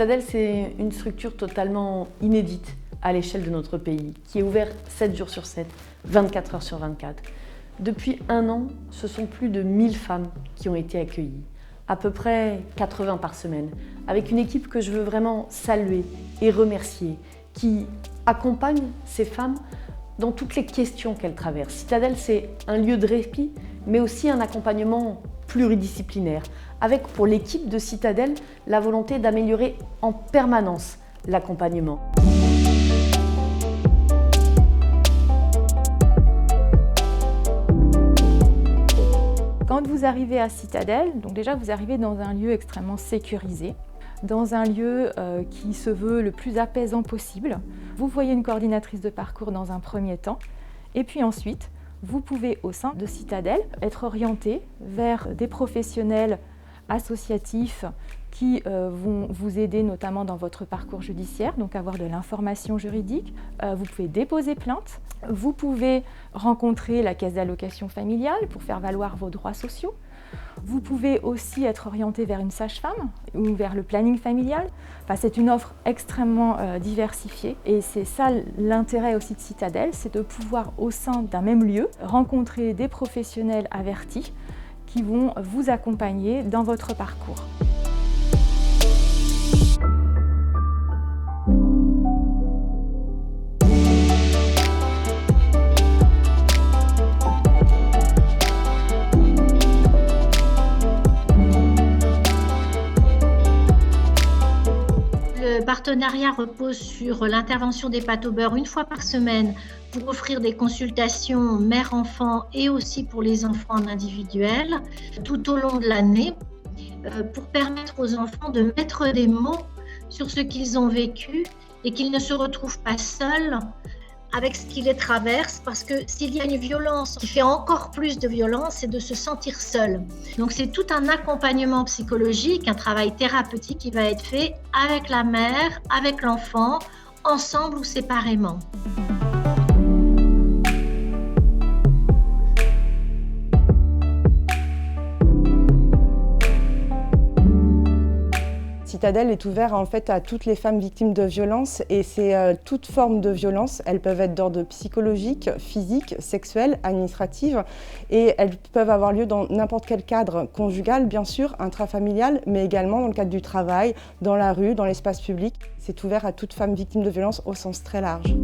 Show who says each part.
Speaker 1: Citadelle, c'est une structure totalement inédite à l'échelle de notre pays, qui est ouverte 7 jours sur 7, 24 heures sur 24. Depuis 1 an, ce sont plus de 1000 femmes qui ont été accueillies, à peu près 80 par semaine, avec une équipe que je veux vraiment saluer et remercier, qui accompagne ces femmes dans toutes les questions qu'elles traversent. Citadelle, c'est un lieu de répit, mais aussi un accompagnement pluridisciplinaire, avec pour l'équipe de Citadelle la volonté d'améliorer en permanence l'accompagnement.
Speaker 2: Quand vous arrivez à Citadelle, donc déjà vous arrivez dans un lieu extrêmement sécurisé, dans un lieu qui se veut le plus apaisant possible. Vous voyez une coordinatrice de parcours dans un premier temps, et puis ensuite, vous pouvez au sein de Citadelle être orienté vers des professionnels associatifs qui vont vous aider notamment dans votre parcours judiciaire, donc avoir de l'information juridique. Vous pouvez déposer plainte, vous pouvez rencontrer la caisse d'allocation familiale pour faire valoir vos droits sociaux. Vous pouvez aussi être orienté vers une sage-femme ou vers le planning familial. Enfin, c'est une offre extrêmement diversifiée et c'est ça l'intérêt aussi de Citadelle, c'est de pouvoir au sein d'un même lieu rencontrer des professionnels avertis qui vont vous accompagner dans votre parcours.
Speaker 3: Le partenariat repose sur l'intervention des pathobeurs une fois par semaine pour offrir des consultations mère-enfant et aussi pour les enfants en individuel tout au long de l'année pour permettre aux enfants de mettre des mots sur ce qu'ils ont vécu et qu'ils ne se retrouvent pas seuls avec ce qui les traverse, parce que s'il y a une violence qui fait encore plus de violence, c'est de se sentir seul. Donc c'est tout un accompagnement psychologique, un travail thérapeutique qui va être fait avec la mère, avec l'enfant, ensemble ou séparément.
Speaker 4: Citadelle est ouvert en fait à toutes les femmes victimes de violences et c'est toute forme de violence. Elles peuvent être d'ordre psychologique, physique, sexuel, administrative et elles peuvent avoir lieu dans n'importe quel cadre conjugal, bien sûr, intrafamilial, mais également dans le cadre du travail, dans la rue, dans l'espace public. C'est ouvert à toute femme victime de violences au sens très large.